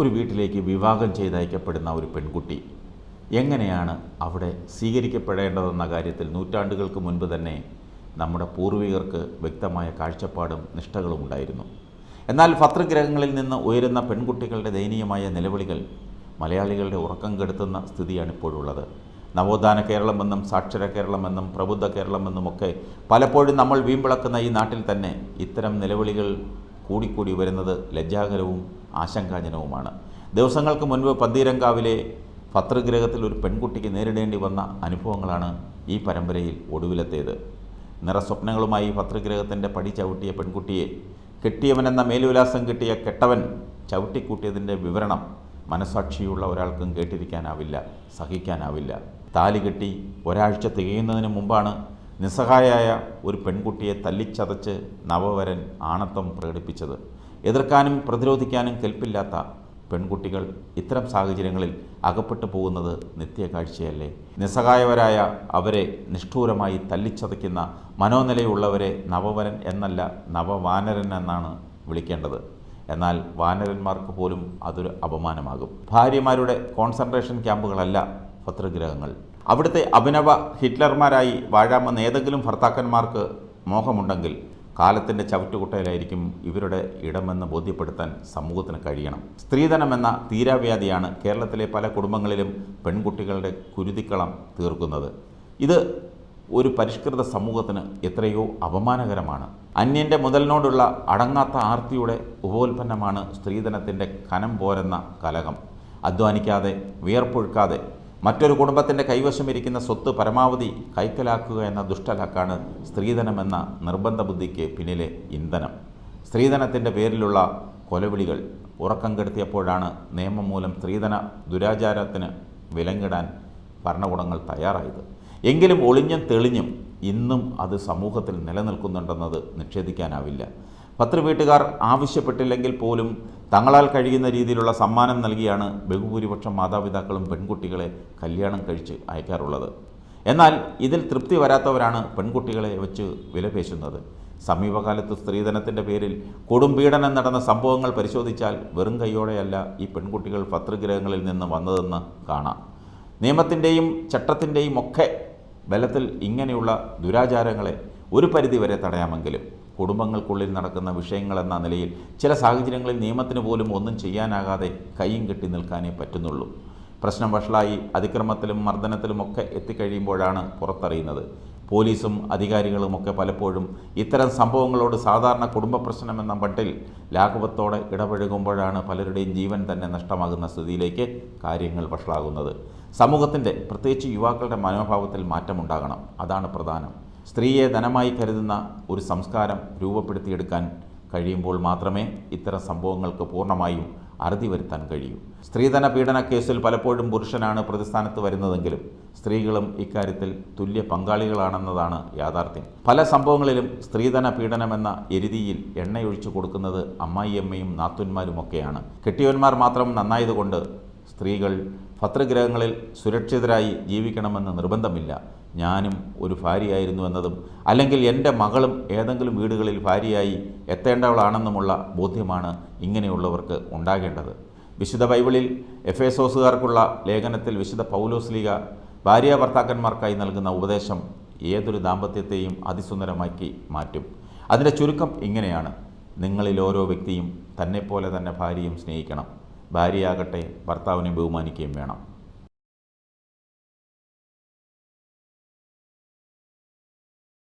ഒരു വീട്ടിലേക്ക് വിവാഹം ചെയ്തയക്കപ്പെടുന്ന ഒരു പെൺകുട്ടി എങ്ങനെയാണ് അവിടെ സ്വീകരിക്കപ്പെടേണ്ടതെന്ന കാര്യത്തിൽ നൂറ്റാണ്ടുകൾക്ക് മുൻപ് തന്നെ നമ്മുടെ പൂർവികർക്ക് വ്യക്തമായ കാഴ്ചപ്പാടും നിഷ്ഠകളും ഉണ്ടായിരുന്നു. എന്നാൽ ഭർതൃഗ്രഹങ്ങളിൽ നിന്ന് ഉയരുന്ന പെൺകുട്ടികളുടെ ദയനീയമായ നിലവിളികൾ മലയാളികളുടെ ഉറക്കം കെടുത്തുന്ന സ്ഥിതിയാണ് ഇപ്പോഴുള്ളത്. നവോത്ഥാന കേരളമെന്നും സാക്ഷര കേരളമെന്നും പ്രബുദ്ധ കേരളമെന്നുമൊക്കെ പലപ്പോഴും നമ്മൾ വീമ്പിളക്കുന്ന ഈ നാട്ടിൽ തന്നെ ഇത്തരം നിലവിളികൾ കൂടിക്കൂടി വരുന്നത് ലജ്ജാകരവും ആശങ്കാജനവുമാണ്. ദിവസങ്ങൾക്ക് മുൻപ് പന്തീരങ്കാവിലെ ഭർതൃഗ്രഹത്തിൽ ഒരു പെൺകുട്ടിക്ക് നേരിടേണ്ടി വന്ന അനുഭവങ്ങളാണ് ഈ പരമ്പരയിൽ ഒടുവിലത്തേത്. നിറസ്വപ്നങ്ങളുമായി ഭർതൃഗ്രഹത്തിൻ്റെ പടി ചവിട്ടിയ പെൺകുട്ടിയെ കെട്ടിയവനെന്ന മേൽവിലാസം കിട്ടിയ കെട്ടവൻ ചവിട്ടിക്കൂട്ടിയതിൻ്റെ വിവരണം മനസാക്ഷിയുള്ള ഒരാൾക്കും കേട്ടിരിക്കാനാവില്ല, സഹിക്കാനാവില്ല. താലി കെട്ടി ഒരാഴ്ച തികയുന്നതിന് മുമ്പാണ് നിസ്സഹായായ ഒരു പെൺകുട്ടിയെ തല്ലിച്ചതച്ച് നവവരൻ ആണത്വം പ്രകടിപ്പിച്ചത്. എതിർക്കാനും പ്രതിരോധിക്കാനും കെൽപ്പില്ലാത്ത പെൺകുട്ടികൾ ഇത്തരം സാഹചര്യങ്ങളിൽ അകപ്പെട്ടു പോകുന്നത് നിത്യകാഴ്ചയല്ലേ? നിസ്സഹായവരായ അവരെ നിഷ്ഠൂരമായി തല്ലിച്ചതയ്ക്കുന്ന മനോനിലയുള്ളവരെ നവവരൻ എന്നല്ല നവവാനരൻ എന്നാണ് വിളിക്കേണ്ടത്. എന്നാൽ വാനരന്മാർക്ക് പോലും അതൊരു അപമാനമാകും. ഭാര്യമാരുടെ കോൺസെൻട്രേഷൻ ക്യാമ്പുകളല്ല ഭർതൃഗ്രഹങ്ങൾ. അവിടുത്തെ അഭിനവ ഹിറ്റ്ലർമാരായി വാഴാമെന്ന് ഏതെങ്കിലും ഭർത്താക്കന്മാർക്ക് മോഹമുണ്ടെങ്കിൽ കാലത്തിൻ്റെ ചവിറ്റുകുട്ടയിലായിരിക്കും ഇവരുടെ ഇടമെന്ന് ബോധ്യപ്പെടുത്താൻ സമൂഹത്തിന് കഴിയണം. സ്ത്രീധനമെന്ന തീരാവ്യാധിയാണ് കേരളത്തിലെ പല കുടുംബങ്ങളിലും പെൺകുട്ടികളുടെ കുരുതിക്കളം തീർക്കുന്നത്. ഇത് ഒരു പരിഷ്കൃത സമൂഹത്തിന് എത്രയോ അപമാനകരമാണ്. അന്യൻ്റെ മുതലിനോടുള്ള അടങ്ങാത്ത ആർത്തിയുടെ ഉപോൽപ്പന്നമാണ് സ്ത്രീധനത്തിൻ്റെ കനം പോരെന്ന കലഹം. അധ്വാനിക്കാതെ വിയർപ്പൊഴുക്കാതെ മറ്റൊരു കുടുംബത്തിൻ്റെ കൈവശമിരിക്കുന്ന സ്വത്ത് പരമാവധി കൈക്കലാക്കുക എന്ന ദുഷ്ടലാക്കാണ് സ്ത്രീധനമെന്ന നിർബന്ധ ബുദ്ധിക്ക് പിന്നിലെ ഇന്ധനം. സ്ത്രീധനത്തിൻ്റെ പേരിലുള്ള കൊലവിളികൾ ഉറക്കം കെടുത്തിയപ്പോഴാണ് നിയമം മൂലം സ്ത്രീധന ദുരാചാരത്തിന് വിലങ്ങിടാൻ ഭരണകൂടങ്ങൾ തയ്യാറായത്. എങ്കിലും ഒളിഞ്ഞും തെളിഞ്ഞും ഇന്നും അത് സമൂഹത്തിൽ നിലനിൽക്കുന്നുണ്ടെന്നത് നിഷേധിക്കാനാവില്ല. ഭർതൃവീട്ടുകാർ ആവശ്യപ്പെട്ടില്ലെങ്കിൽ പോലും തങ്ങളാൽ കഴിയുന്ന രീതിയിലുള്ള സമ്മാനം നൽകിയാണ് ബഹുഭൂരിപക്ഷം മാതാപിതാക്കളും പെൺകുട്ടികളെ കല്യാണം കഴിച്ച് അയക്കാറുള്ളത്. എന്നാൽ ഇതിൽ തൃപ്തി വരാത്തവരാണ് പെൺകുട്ടികളെ വെച്ച് വിലപേശുന്നത്. സമീപകാലത്ത് സ്ത്രീധനത്തിൻ്റെ പേരിൽ കൊടുംപീഡനം നടന്ന സംഭവങ്ങൾ പരിശോധിച്ചാൽ വെറും കൈയോടെയല്ല ഈ പെൺകുട്ടികൾ ഭർതൃഗ്രഹങ്ങളിൽ നിന്ന് വന്നതെന്ന് കാണാം. നിയമത്തിൻ്റെയും ചട്ടത്തിൻ്റെയും ഒക്കെ ബലത്തിൽ ഇങ്ങനെയുള്ള ദുരാചാരങ്ങളെ ഒരു പരിധിവരെ തടയാമെങ്കിലും കുടുംബങ്ങൾക്കുള്ളിൽ നടക്കുന്ന വിഷയങ്ങളെന്ന നിലയിൽ ചില സാഹചര്യങ്ങളിൽ നിയമത്തിന് പോലും ഒന്നും ചെയ്യാനാകാതെ കൈയും കെട്ടി നിൽക്കാനേ പറ്റുന്നുള്ളൂ. പ്രശ്നം വഷളായി അതിക്രമത്തിലും മർദ്ദനത്തിലുമൊക്കെ എത്തിക്കഴിയുമ്പോഴാണ് പുറത്തറിയുന്നത്. പോലീസും അധികാരികളുമൊക്കെ പലപ്പോഴും ഇത്തരം സംഭവങ്ങളോട് സാധാരണ കുടുംബ പ്രശ്നമെന്ന മട്ടിൽ ലാഘവത്തോടെ ഇടപഴകുമ്പോഴാണ് പലരുടെയും ജീവൻ തന്നെ നഷ്ടമാകുന്ന സ്ഥിതിയിലേക്ക് കാര്യങ്ങൾ വഷളാകുന്നത്. സമൂഹത്തിൻ്റെ പ്രത്യേകിച്ച് യുവാക്കളുടെ മനോഭാവത്തിൽ മാറ്റമുണ്ടാകണം. അതാണ് പ്രധാനം. സ്ത്രീയെ ധനമായി കരുതുന്ന ഒരു സംസ്കാരം രൂപപ്പെടുത്തിയെടുക്കാൻ കഴിയുമ്പോൾ മാത്രമേ ഇത്തരം സംഭവങ്ങൾക്ക് പൂർണ്ണമായും അറുതി വരുത്താൻ കഴിയൂ. സ്ത്രീധന പീഡന കേസിൽ പലപ്പോഴും പുരുഷനാണ് പ്രതിസ്ഥാനത്ത് വരുന്നതെങ്കിലും സ്ത്രീകളും ഇക്കാര്യത്തിൽ തുല്യ പങ്കാളികളാണെന്നതാണ് യാഥാർത്ഥ്യം. പല സംഭവങ്ങളിലും സ്ത്രീധന പീഡനമെന്ന എരുതിയിൽ എണ്ണയൊഴിച്ചു കൊടുക്കുന്നത് അമ്മായിയമ്മയും നാത്തൂന്മാരുമൊക്കെയാണ്. കെട്ടിയവന്മാർ മാത്രം നന്നായതുകൊണ്ട് സ്ത്രീകൾ ഭർതൃഗ്രഹങ്ങളിൽ സുരക്ഷിതരായി ജീവിക്കണമെന്ന് നിർബന്ധമില്ല. ഞാനും ഒരു ഭാര്യയായിരുന്നു എന്നതും അല്ലെങ്കിൽ എൻ്റെ മകളും ഏതെങ്കിലും വീടുകളിൽ ഭാര്യയായി എത്തേണ്ടവളാണെന്നുമുള്ള ബോധ്യമാണ് ഇങ്ങനെയുള്ളവർക്ക് ഉണ്ടാകേണ്ടത്. വിശുദ്ധ ബൈബിളിൽ എഫേസോസുകാർക്കുള്ള ലേഖനത്തിൽ വിശുദ്ധ പൗലോസ് ലീഗ ഭാര്യ ഭർത്താക്കന്മാർക്കായി നൽകുന്ന ഉപദേശം ഏതൊരു ദാമ്പത്യത്തെയും അതിസുന്ദരമാക്കി മാറ്റും. അതിൻ്റെ ചുരുക്കം ഇങ്ങനെയാണ്: നിങ്ങളിൽ ഓരോ വ്യക്തിയും തന്നെപ്പോലെ തന്നെ ഭാര്യയും സ്നേഹിക്കണം. ഭാര്യയാകട്ടെ ഭർത്താവിനെ ബഹുമാനിക്കുകയും വേണം.